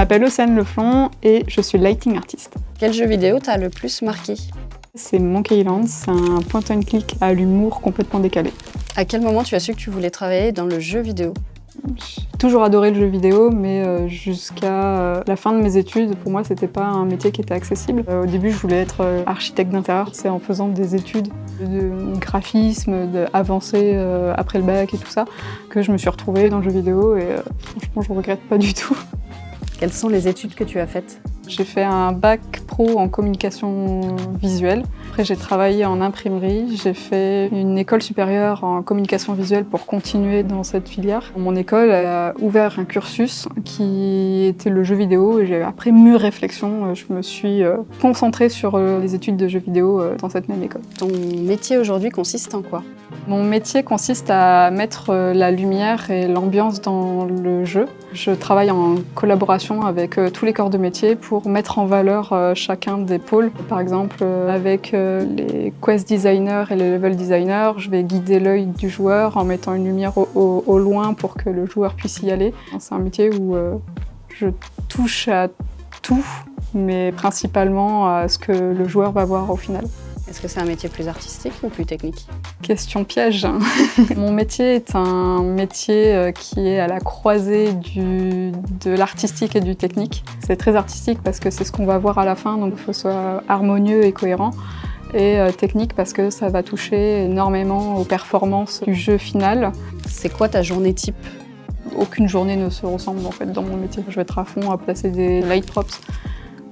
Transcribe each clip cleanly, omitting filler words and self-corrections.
m'appelle Océane Leflon et je suis lighting artist. Quel jeu vidéo t'a le plus marqué? C'est Monkey Island, c'est un point and click à l'humour complètement décalé. À quel moment tu as su que tu voulais travailler dans le jeu vidéo? J'ai toujours adoré le jeu vidéo, mais jusqu'à la fin de mes études, pour moi, c'était pas un métier qui était accessible. Au début, je voulais être architecte d'intérieur. C'est en faisant des études de graphisme, avancées après le bac et tout ça, que je me suis retrouvée dans le jeu vidéo et franchement, je regrette pas du tout. Quelles sont les études que tu as faites? J'ai fait un bac pro en communication visuelle. Après, j'ai travaillé en imprimerie. J'ai fait une école supérieure en communication visuelle pour continuer dans cette filière. Mon école a ouvert un cursus qui était le jeu vidéo et après mûre réflexion, je me suis concentrée sur les études de jeux vidéo dans cette même école. Ton métier aujourd'hui consiste en quoi? Mon métier consiste à mettre la lumière et l'ambiance dans le jeu. Je travaille en collaboration avec tous les corps de métier pour mettre en valeur chacun des pôles. Par exemple, avec les quest designers et les level designers, je vais guider l'œil du joueur en mettant une lumière au loin pour que le joueur puisse y aller. C'est un métier où je touche à tout, mais principalement à ce que le joueur va voir au final. Est-ce que c'est un métier plus artistique ou plus technique? Question piège. Mon métier est un métier qui est à la croisée de l'artistique et du technique. C'est très artistique parce que c'est ce qu'on va voir à la fin, donc il faut que ce soit harmonieux et cohérent. Et technique parce que ça va toucher énormément aux performances du jeu final. C'est quoi ta journée type? Aucune journée ne se ressemble en fait dans mon métier. Je vais être à fond à placer des light props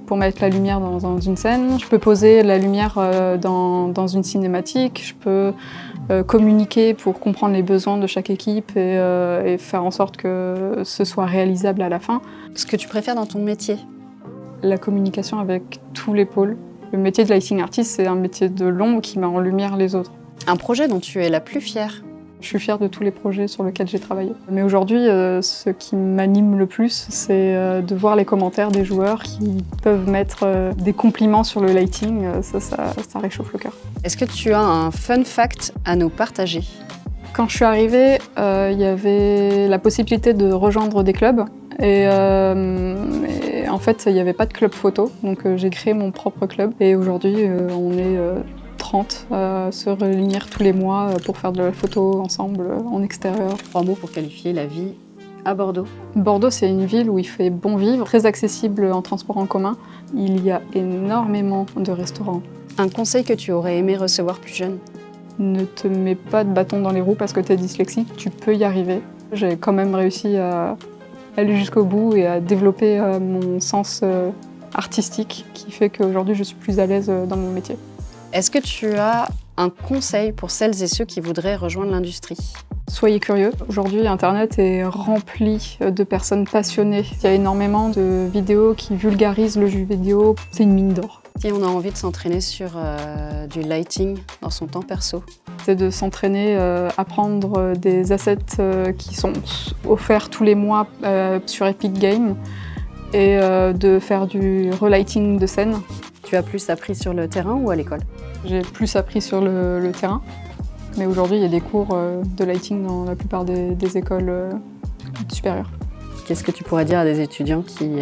pour mettre la lumière dans une scène. Je peux poser la lumière dans une cinématique. Je peux communiquer pour comprendre les besoins de chaque équipe et faire en sorte que ce soit réalisable à la fin. Ce que tu préfères dans ton métier? La communication avec tous les pôles. Le métier de lighting artist, c'est un métier de l'ombre qui met en lumière les autres. Un projet dont tu es la plus fière? Je suis fière de tous les projets sur lesquels j'ai travaillé. Mais aujourd'hui, ce qui m'anime le plus, c'est de voir les commentaires des joueurs qui peuvent mettre des compliments sur le lighting. Ça réchauffe le cœur. Est-ce que tu as un fun fact à nous partager? Quand je suis arrivée, il y avait la possibilité de rejoindre des clubs. Et en fait, il n'y avait pas de club photo. Donc j'ai créé mon propre club. Et aujourd'hui, on est 30 à se réunir tous les mois pour faire de la photo ensemble en extérieur. 3 mots pour qualifier la vie à Bordeaux. Bordeaux, c'est une ville où il fait bon vivre, très accessible en transport en commun. Il y a énormément de restaurants. Un conseil que tu aurais aimé recevoir plus jeune? Ne te mets pas de bâton dans les roues parce que tu es dyslexique, tu peux y arriver. J'ai quand même réussi à aller jusqu'au bout et à développer mon sens artistique qui fait qu'aujourd'hui je suis plus à l'aise dans mon métier. Est-ce que tu as un conseil pour celles et ceux qui voudraient rejoindre l'industrie? Soyez curieux. Aujourd'hui, Internet est rempli de personnes passionnées. Il y a énormément de vidéos qui vulgarisent le jeu vidéo. C'est une mine d'or. Si on a envie de s'entraîner sur du lighting dans son temps perso? C'est de s'entraîner à prendre des assets qui sont offerts tous les mois sur Epic Games et de faire du relighting de scène. Tu as plus appris sur le terrain ou à l'école? J'ai plus appris sur le terrain, mais aujourd'hui il y a des cours de lighting dans la plupart des écoles supérieures. Qu'est-ce que tu pourrais dire à des étudiants qui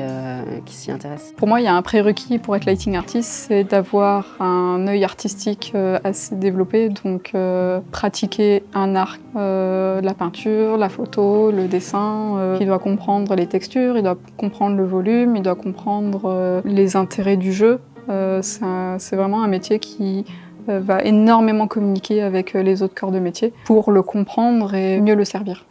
s'y intéressent? Pour moi, il y a un prérequis pour être lighting artist, c'est d'avoir un œil artistique assez développé, donc pratiquer un art, la peinture, la photo, le dessin. Il doit comprendre les textures, il doit comprendre le volume, il doit comprendre les intérêts du jeu. C'est vraiment un métier qui va énormément communiquer avec les autres corps de métier pour le comprendre et mieux le servir.